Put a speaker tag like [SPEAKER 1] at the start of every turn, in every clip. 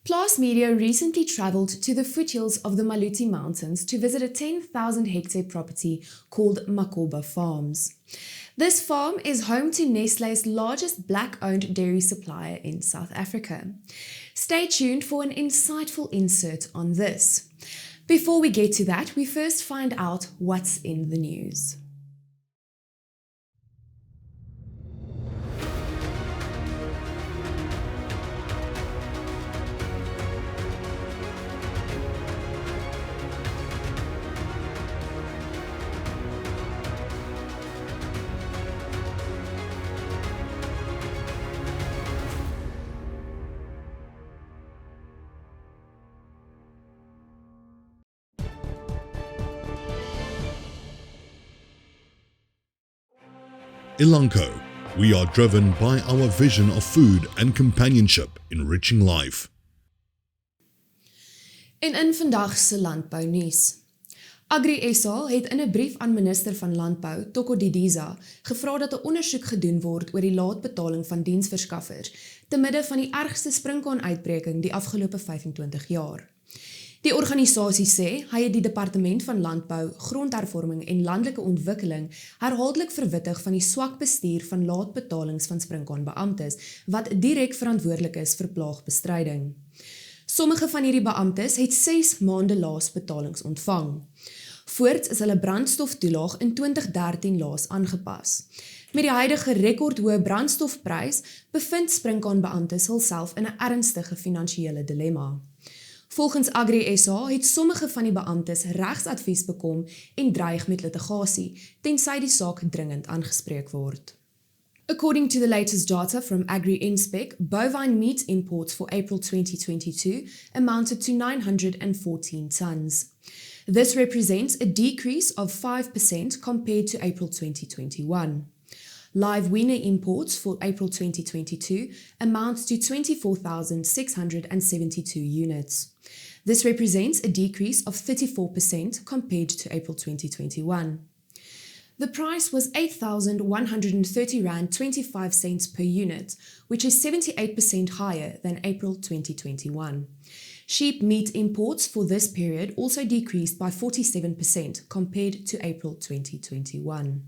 [SPEAKER 1] Plaas Media recently travelled to the foothills of the Maluti mountains to visit a 10,000 hectare property called Makhoba Farms. This farm is home to Nestle's largest black-owned dairy supplier in South Africa. Stay tuned for an insightful insert on this. Before we get to that, we first find out what's in the news.
[SPEAKER 2] Elanco, we are driven by our vision of food and companionship enriching life.
[SPEAKER 1] In vandag se landbounuus. Agri SA het in 'n brief aan minister van Landbou, Toko Didiza, gevra dat 'n ondersoek gedoen word oor die laatbetaling van diensverskaffers te midde van die ergste sprinkaan-uitbreking die afgelope 25 jaar. Die organisasie sê hy het die Departement van Landbou, Grondhervorming en Landelike Ontwikkeling herhaaldelik verwittig van die swak bestuur van laatbetalings van sprinkaanbeamptes wat direk verantwoordelik is vir plaagbestryding. Sommige van hierdie beamptes het 6 maande laas betalings ontvang. Voorts is hulle brandstoftoelaag in 2013 laas aangepas. Met die huidige rekordhoë brandstofprys bevind sprinkaanbeamptes hulself in 'n ernstige finansiële dilemma. Volgens Agri SA het sommige van die beamptes regsadvies bekom en dreig met litigasie, tensy die saak dringend aangespreek word. According to the latest data from Agri-Inspec, bovine meat imports for April 2022 amounted to 914 tons. This represents a decrease of 5% compared to April 2021. Live weaner imports for April 2022 amount to 24,672 units. This represents a decrease of 34% compared to April 2021. The price was R8,130.25 per unit, which is 78% higher than April 2021. Sheep meat imports for this period also decreased by 47% compared to April 2021.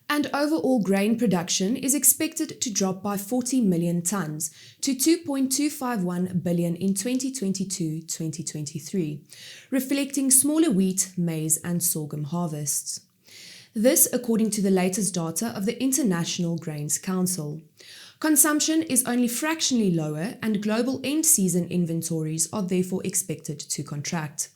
[SPEAKER 1] And overall grain production is expected to drop by 40 million tons to 2.251 billion in 2022-2023, reflecting smaller wheat, maize and sorghum harvests. This according to the latest data of the International Grains Council. Consumption is only fractionally lower and global end-season inventories are therefore expected to contract.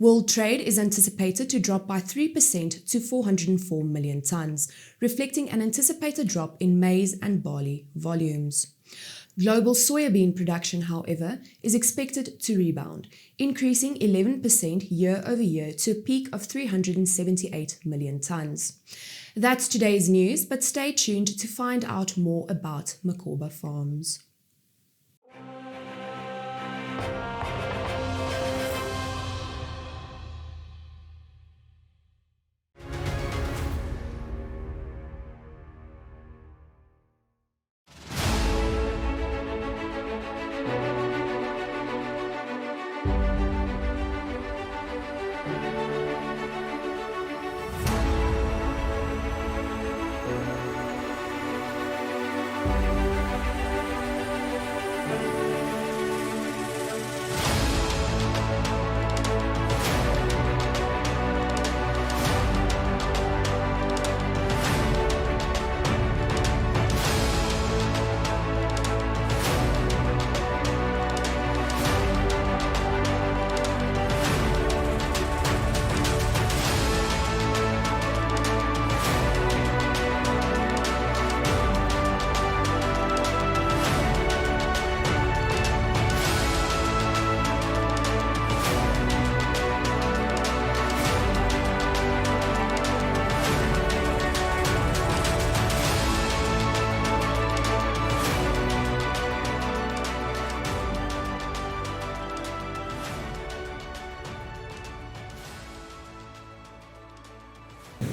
[SPEAKER 1] World trade is anticipated to drop by 3% to 404 million tons, reflecting an anticipated drop in maize and barley volumes. Global soybean production, however, is expected to rebound, increasing 11% year over year to a peak of 378 million tons. That's today's news, but stay tuned to find out more about Makhoba Farms.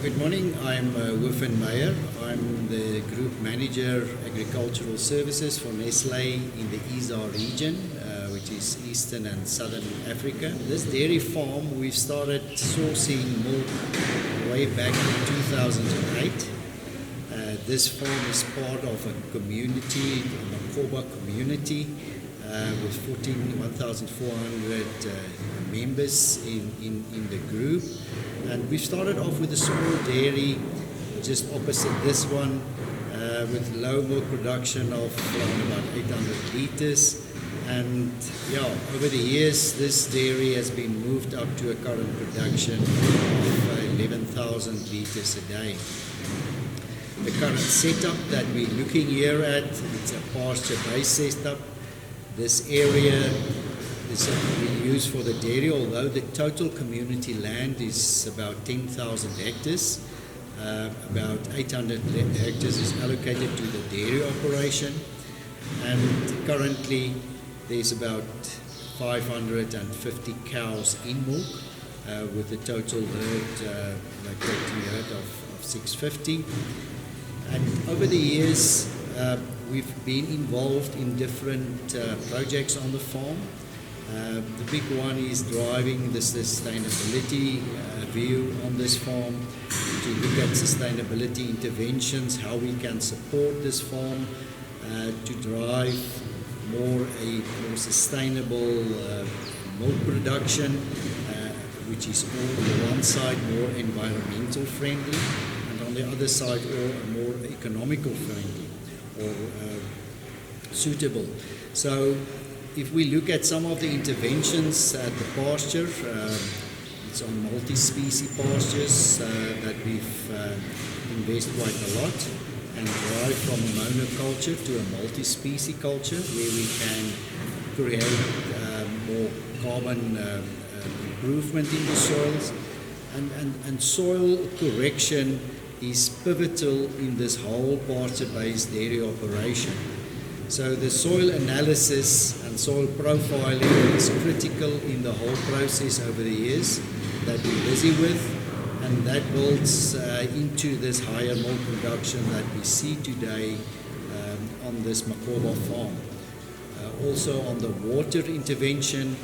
[SPEAKER 3] Good morning, I'm Wolfen Meyer. I'm the Group Manager Agricultural Services for Nestle in the ISA region, which which is Eastern and Southern Africa. This dairy farm, we've started sourcing milk way back in 2008. This farm is part of a community, a Makhoba community, with 1,400 members in the group. And we started off with a small dairy just opposite this one, with low milk production of around about 800 litres. And over the years, this dairy has been moved up to a current production of 11,000 litres a day. The current setup that we're looking here at, it's a pasture-based setup. This area is being used for the dairy, although the total community land is about 10,000 hectares. About 800 hectares is allocated to the dairy operation, and currently there's about 550 cows in milk, with a total herd, of 650. And over the years, we've been involved in different projects on the farm. The big one is driving the sustainability view on this farm, to look at sustainability interventions, how we can support this farm to drive a more sustainable milk production, which is on one side more environmental friendly, and on the other side more economical friendly or suitable. So if we look at some of the interventions at the pasture, it's on multi-species pastures that we've invested quite a lot, and drive from a monoculture to a multi-species culture, where we can create more carbon improvement in the soils. And soil correction is pivotal in this whole pasture-based dairy operation. So the soil analysis and soil profiling is critical in the whole process over the years that we're busy with, and that builds into this higher milk production that we see today on this Makhoba farm. Also on the water intervention,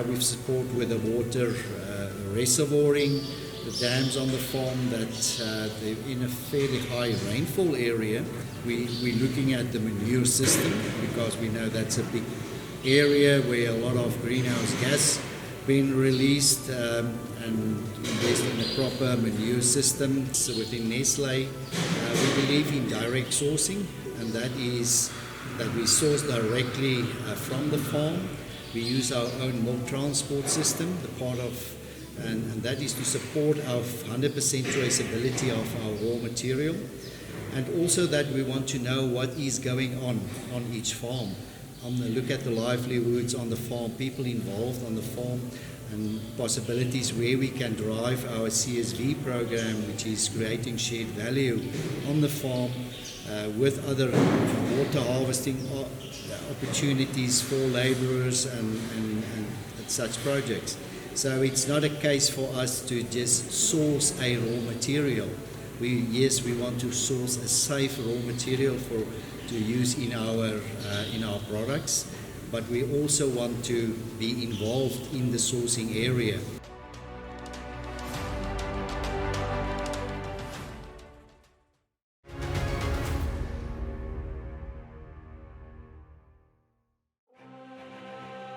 [SPEAKER 3] we've supported with the water reservoiring, the dams on the farm that they're in a fairly high rainfall area. We're looking at the manure system, because we know that's a big area where a lot of greenhouse gas being released, and invest in a proper manure system. So within Nestle, we believe in direct sourcing, and that is that we source directly from the farm. We use our own milk transport system, and that is to support our 100% traceability of our raw material, and also that we want to know what is going on each farm. Look at the livelihoods on the farm, people involved on the farm, and possibilities where we can drive our CSV program, which is creating shared value on the farm with other water harvesting opportunities for labourers and such projects. So it's not a case for us to just source a raw material. We want to source a safe raw material to use in our products, but we also want to be involved in the sourcing area.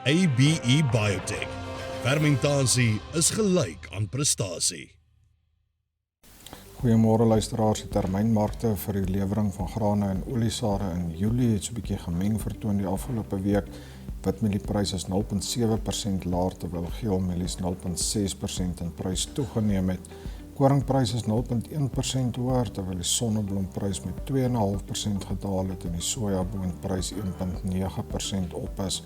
[SPEAKER 2] ABE Biotech. Fermentasie is gelyk aan prestasie.
[SPEAKER 4] Goeiemôre luisteraars, die termynmarkte vir die lewering van grane en oliesade in Julie het so 'n bietjie gemeng vertoon die afgelope week. Witmielie-prys is 0,7% laer, terwyl geelmielies 0,6% in prys toegeneem het. Koringprys is 0,1% hoër, terwyl die sonnebloemprys met 2,5% gedaal het en die sojaboonprys 1,9% op is.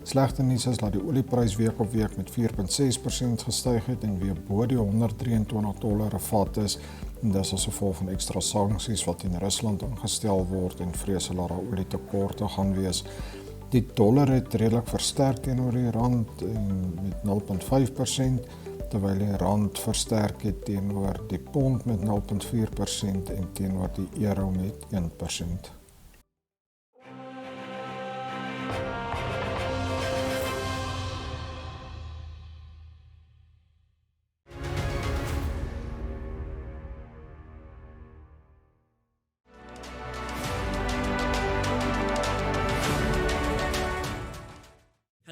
[SPEAKER 4] Slegte nuus is dat die olieprys week op week met 4,6% gestyg het en weer bo die $123 'n vat is. En dis as gevolg van ekstra sanksies wat in Rusland ingestel word en vrees hulle daar olietekorte gaan wees. Die dollar het redelik versterk teenoor die rand met 0,5%, terwyl die rand versterk het teenoor die pond met 0,4% en teenoor die euro met 1%.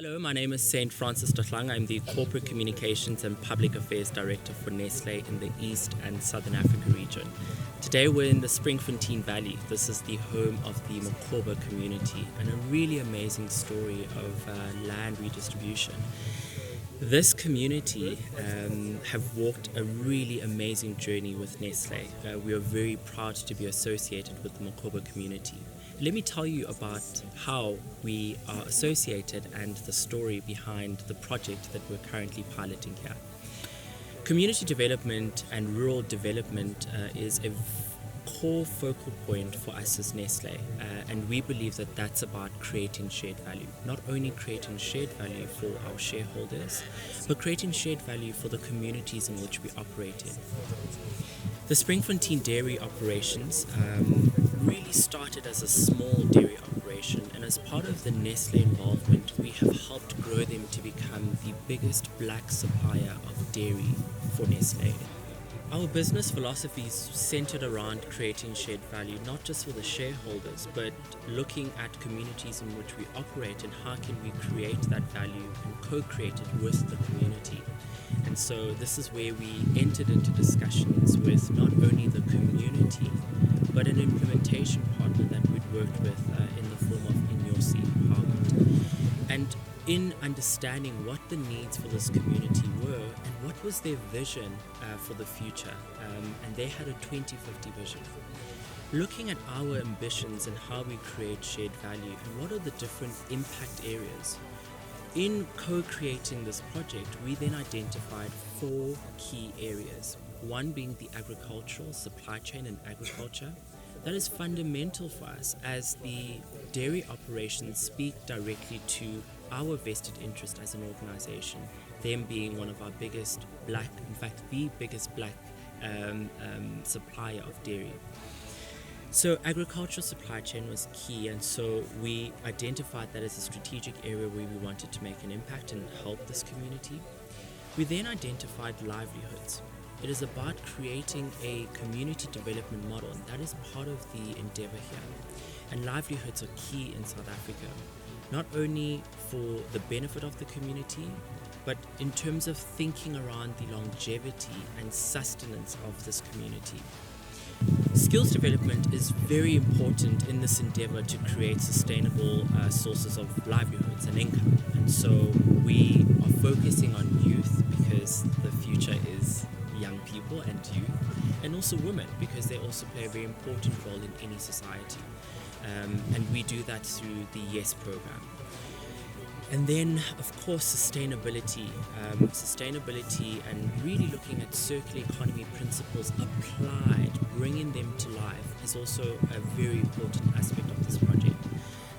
[SPEAKER 5] Hello, my name is Saint Francis Dotlang. I'm the Corporate Communications and Public Affairs Director for Nestle in the East and Southern Africa region. Today we're in the Springfontein Valley. This is the home of the Makhoba community and a really amazing story of land redistribution. This community have walked a really amazing journey with Nestle. We are very proud to be associated with the Makhoba community. Let me tell you about how we are associated and the story behind the project that we're currently piloting here. Community development and rural development is a core focal point for us as Nestle, and we believe that that's about creating shared value. Not only creating shared value for our shareholders, but creating shared value for the communities in which we operate in. The Springfontein dairy operations really started as a small dairy operation, and as part of the Nestle involvement, we have helped grow them to become the biggest black supplier of dairy for Nestle. Our business philosophy is centered around creating shared value, not just for the shareholders, but looking at communities in which we operate and how can we create that value and co-create it with the community. And so this is where we entered into discussions with not only the community, but an implementation partner that we'd worked with in the form of Inyosi Empowerment. And in understanding what the needs for this community were and what was their vision for the future, and they had a 2050 vision. Looking at our ambitions and how we create shared value and what are the different impact areas. In co-creating this project, we then identified 4 key areas. One being the agricultural supply chain and agriculture. That is fundamental for us as the dairy operations speak directly to our vested interest as an organization, them being one of our biggest black, in fact the biggest black supplier of dairy. So agricultural supply chain was key, and so we identified that as a strategic area where we wanted to make an impact and help this community. We then identified livelihoods. It is about creating a community development model, and that is part of the endeavor here. And livelihoods are key in South Africa, not only for the benefit of the community, but in terms of thinking around the longevity and sustenance of this community. Skills development is very important in this endeavor to create sustainable sources of livelihoods and income. And so we are focusing on youth because the future is young people and youth, and also women because they also play a very important role in any society. And we do that through the YES program. And then, of course, sustainability and really looking at circular economy principles applied, bringing them to life is also a very important aspect of this project.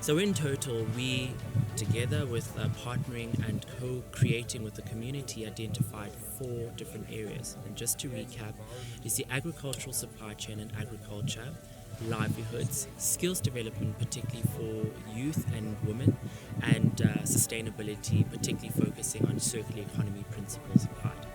[SPEAKER 5] So in total, we, together with partnering and co-creating with the community, identified 4 different areas. And just to recap, is the agricultural supply chain and agriculture, livelihoods, skills development, particularly for youth and women, and sustainability, particularly focusing on circular economy principles applied.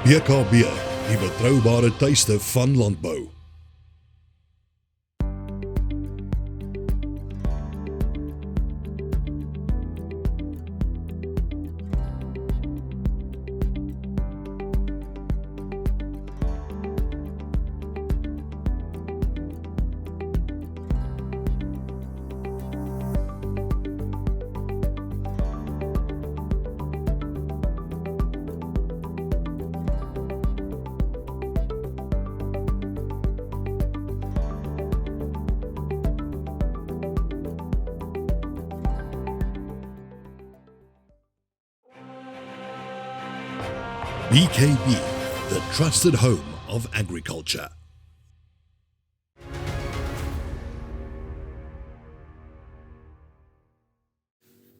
[SPEAKER 2] BKB, die betroubare tuiste van landbou. BKB, the trusted home of agriculture.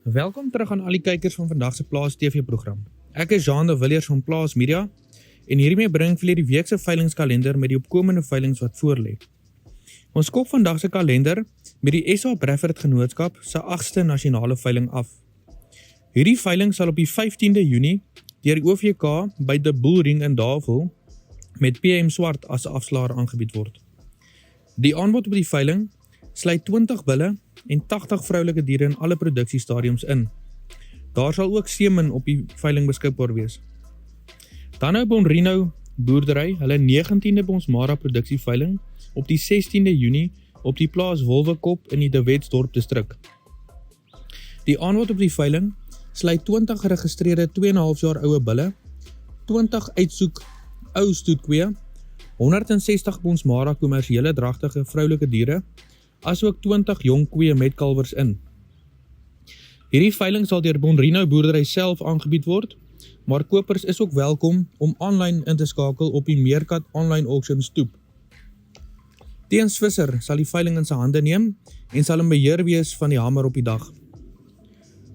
[SPEAKER 6] Welkom terug aan al die kykers van vandag se Plaas TV-program. Ek is Jean de Villiers van Plaas Media en hiermee bring vir die week se veilingskalender met die opkomende veilings wat voorlê. Ons skop vandag se kalender met die SA Breffert Genootskap se 8ste nasionale veiling af. Hierdie veiling sal op die 15de Junie deur die OVK by die Boelring in Davil met PM Swart as afslaer aangebied word. Die aanbod op die veiling sluit 20 bulle en 80 vroulike diere in alle produksiestadiums in. Daar sal ook semen op die veiling beskikbaar wees. Dan nou Bonrino boerdery, hulle 19de Bonsmara produksieveiling op die 16de Junie op die plaas Wolwekop in die De Wetsdorp distrik. Die aanbod op die veiling sluit 20 geregistreerde 2,5 jaar oue bulle, 20 uitsoek ou stoetkweë, 160 Bonsmara kommersiële dragtige vroulike diere, asook 20 jong koeie met kalwers in. Hierdie veiling sal deur Bonrino boerdery self aangebied word, maar kopers is ook welkom om aanlyn in te skakel op die Meerkat Online Auctions toep. Teens Visser sal die veiling in sy hande neem en sal in beheer wees van die hamer op die dag.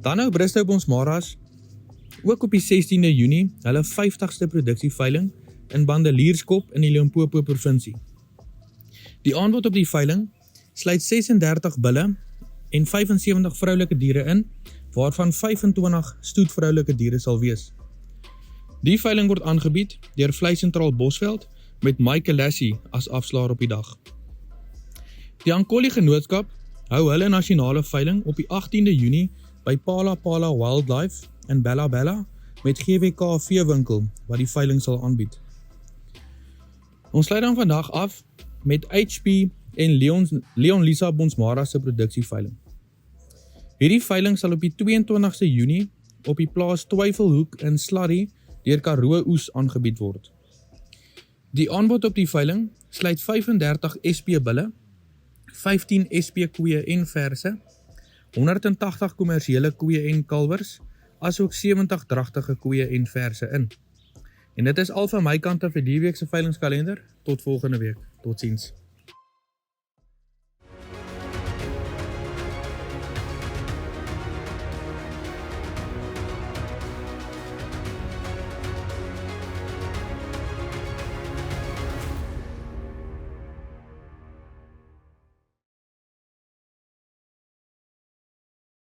[SPEAKER 6] Dan nou Bristow Bonsmaras, ook op die 16de Junie, hulle 50ste produksieveiling in Bandelierskop in die Limpopo provinsie. Die aanbod op die veiling sluit 36 bulle en 75 vroulike diere in, waarvan 25 stoetvroulike diere sal wees. Die veiling word aangebied deur Vleisentraal Bosveld met Mike Lassie as afslaer op die dag. Die Ankoli Genootskap hou hulle nasionale veiling op die 18de Junie by Pala Pala Wildlife in Bella Bella met GWK veewinkel wat die veiling sal aanbied. Ons sluit dan vandag af met HP en Leon Lisa Bonsmara se produksieveiling. Hierdie veiling sal op die 22ste Junie op die plaas Twyfelhoek in Slurry deur Karoo Oes aangebied word. Die aanbod op die veiling sluit 35 SP bulle, 15 SP koeie en verse, 180 kommersiële koeie en kalwers, asook 70 dragtige koeie en verse in. En dit is al van my kant af vir die week se veilingskalender. Tot volgende week. Totsiens.